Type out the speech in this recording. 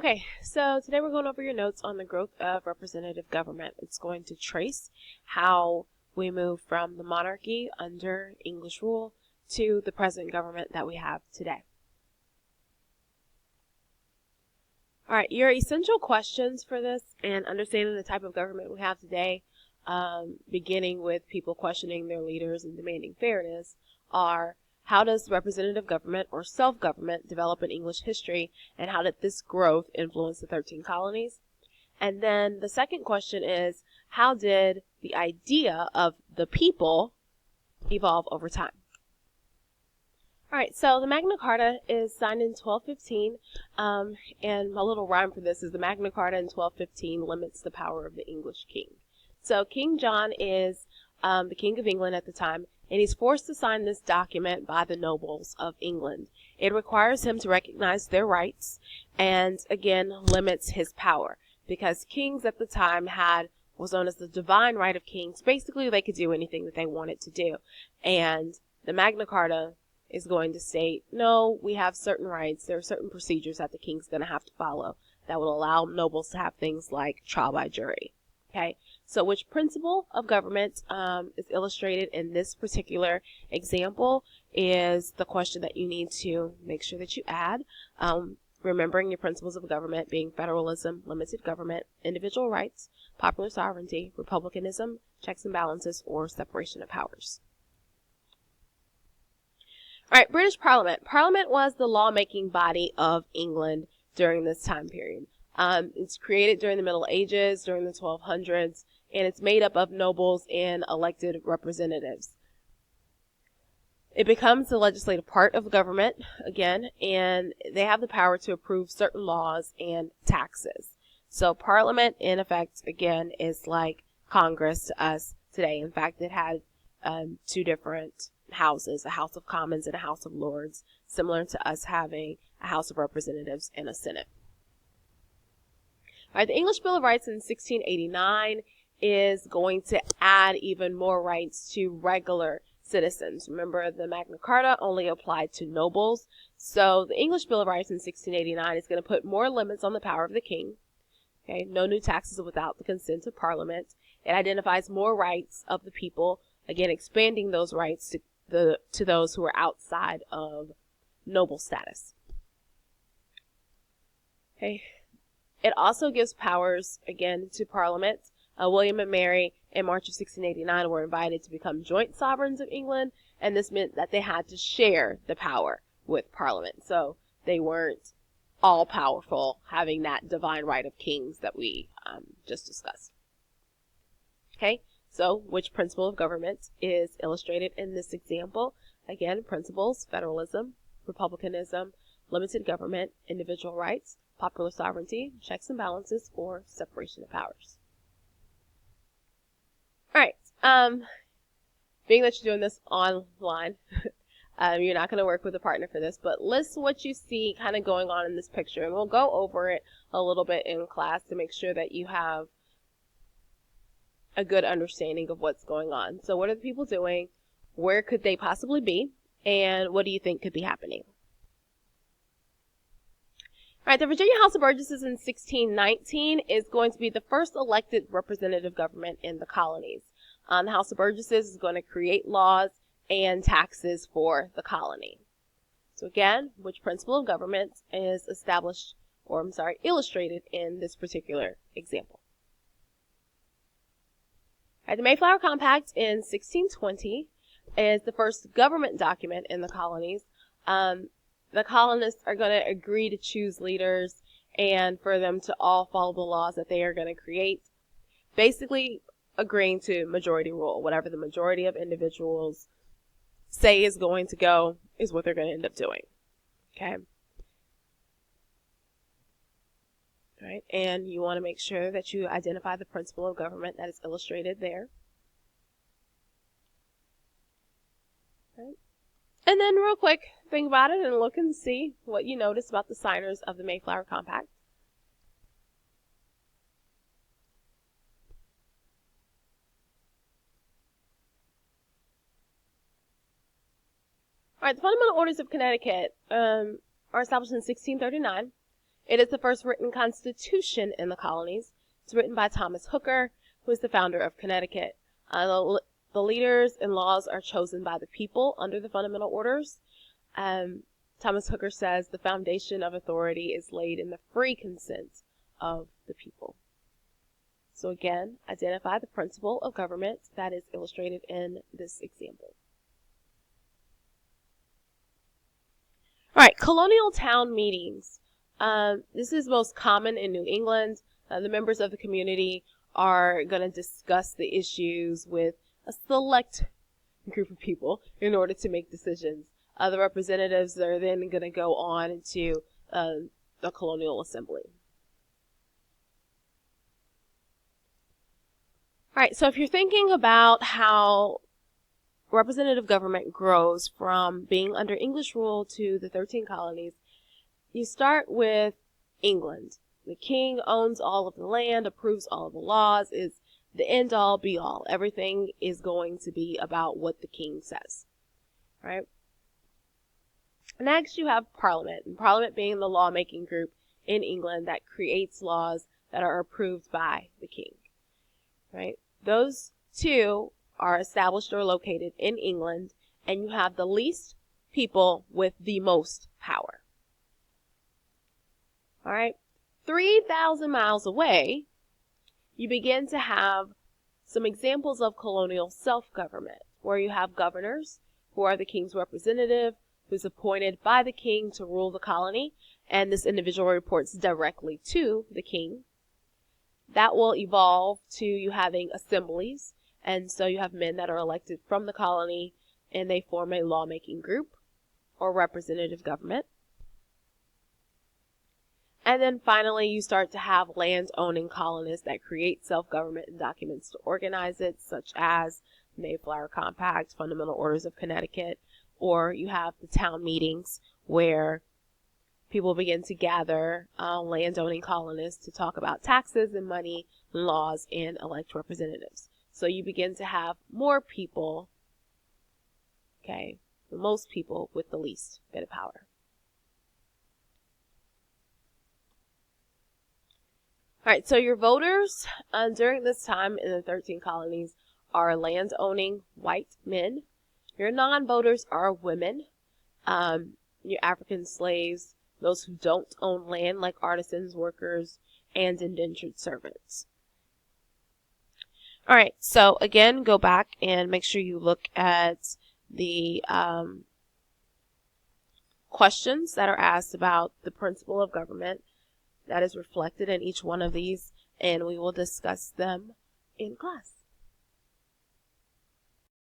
Okay, so today we're going over your notes on the growth of representative government. It's going to trace how we move from the monarchy under English rule to the present government that we have today. All right, your essential questions for this and understanding the type of government we have today, beginning with people questioning their leaders and demanding fairness, are: how does representative government or self-government develop in English history, and how did this growth influence the 13 colonies? And then the second question is, how did the idea of the people evolve over time? All right, so the Magna Carta is signed in 1215, and my little rhyme for this is: the Magna Carta in 1215 limits the power of the English king. So King John is the King of England at the time, and he's forced to sign this document by the nobles of England. It requires him to recognize their rights and, again, limits his power, because kings at the time had was known as the divine right of kings. Basically, they could do anything that they wanted to do, and the Magna Carta is going to state, no, we have certain rights. There are certain procedures that the king's going to have to follow that will allow nobles to have things like trial by jury. Okay, so which principle of government is illustrated in this particular example is the question that you need to make sure that you add. Remembering your principles of government being federalism, limited government, individual rights, popular sovereignty, republicanism, checks and balances, or separation of powers. All right, British Parliament. Parliament was the lawmaking body of England during this time period. It's created during the Middle Ages, during the 1200s, and it's made up of nobles and elected representatives. It becomes the legislative part of government, again, and they have the power to approve certain laws and taxes. So Parliament, in effect, again, is like Congress to us today. In fact, it had two different houses, a House of Commons and a House of Lords, similar to us having a House of Representatives and a Senate. All right, the English Bill of Rights in 1689 is going to add even more rights to regular citizens. Remember, the Magna Carta only applied to nobles, so the English Bill of Rights in 1689 is going to put more limits on the power of the king. Okay, no new taxes without the consent of Parliament. It identifies more rights of the people, again expanding those rights to those who are outside of noble status. Okay. It also gives powers, again, to Parliament. William and Mary in March of 1689 were invited to become joint sovereigns of England, and this meant that they had to share the power with Parliament. So they weren't all powerful, having that divine right of kings that we just discussed. Okay, so which principle of government is illustrated in this example? Again, principles: federalism, republicanism, limited government, individual rights, popular sovereignty, checks and balances, or separation of powers. All right. Being that you're doing this online, you're not going to work with a partner for this, but list what you see kind of going on in this picture, and we'll go over it a little bit in class to make sure that you have a good understanding of what's going on. So what are the people doing? Where could they possibly be? And what do you think could be happening? All right, the Virginia House of Burgesses in 1619 is going to be the first elected representative government in the colonies. The House of Burgesses is going to create laws and taxes for the colony. So again, which principle of government is illustrated in this particular example? All right, the Mayflower Compact in 1620 is the first government document in the colonies. The colonists are going to agree to choose leaders and for them to all follow the laws that they are going to create, basically agreeing to majority rule. Whatever the majority of individuals say is going to go is what they're going to end up doing. Okay? All right, and you want to make sure that you identify the principle of government that is illustrated there. All right. And then real quick, think about it and look and see what you notice about the signers of the Mayflower Compact. All right, the Fundamental Orders of Connecticut are established in 1639, It is the first written constitution in the colonies. It's written by Thomas Hooker, who is the founder of Connecticut. The leaders and laws are chosen by the people under the fundamental orders. Thomas Hooker says the foundation of authority is laid in the free consent of the people. So again, identify the principle of government that is illustrated in this example. All right, colonial town meetings. This is most common in New England. The members of the community are going to discuss the issues with a select group of people in order to make decisions. The representatives are then going to go on into a colonial assembly. All right, so if you're thinking about how representative government grows from being under English rule to the 13 colonies, you start with England. The king owns all of the land, approves all of the laws, is the end all be all. Everything is going to be about what the king says. Right? Next, you have Parliament, and Parliament being the lawmaking group in England that creates laws that are approved by the king. Right? Those two are established or located in England, and you have the least people with the most power. All right, 3,000 miles away, you begin to have some examples of colonial self-government, where you have governors who are the king's representative, who's appointed by the king to rule the colony, and this individual reports directly to the king. That will evolve to you having assemblies, and so you have men that are elected from the colony, and they form a lawmaking group or representative government. And then finally, you start to have land-owning colonists that create self-government and documents to organize it, such as the Mayflower Compact, Fundamental Orders of Connecticut, or you have the town meetings where people begin to gather, land-owning colonists, to talk about taxes and money, laws, and elect representatives. So you begin to have more people, okay, the most people with the least bit of power. All right, so your voters during this time in the 13 colonies are land-owning white men. Your non-voters are women, your African slaves, those who don't own land like artisans, workers, and indentured servants. All right, so again, go back and make sure you look at the questions that are asked about the principle of government that is reflected in each one of these, and we will discuss them in class.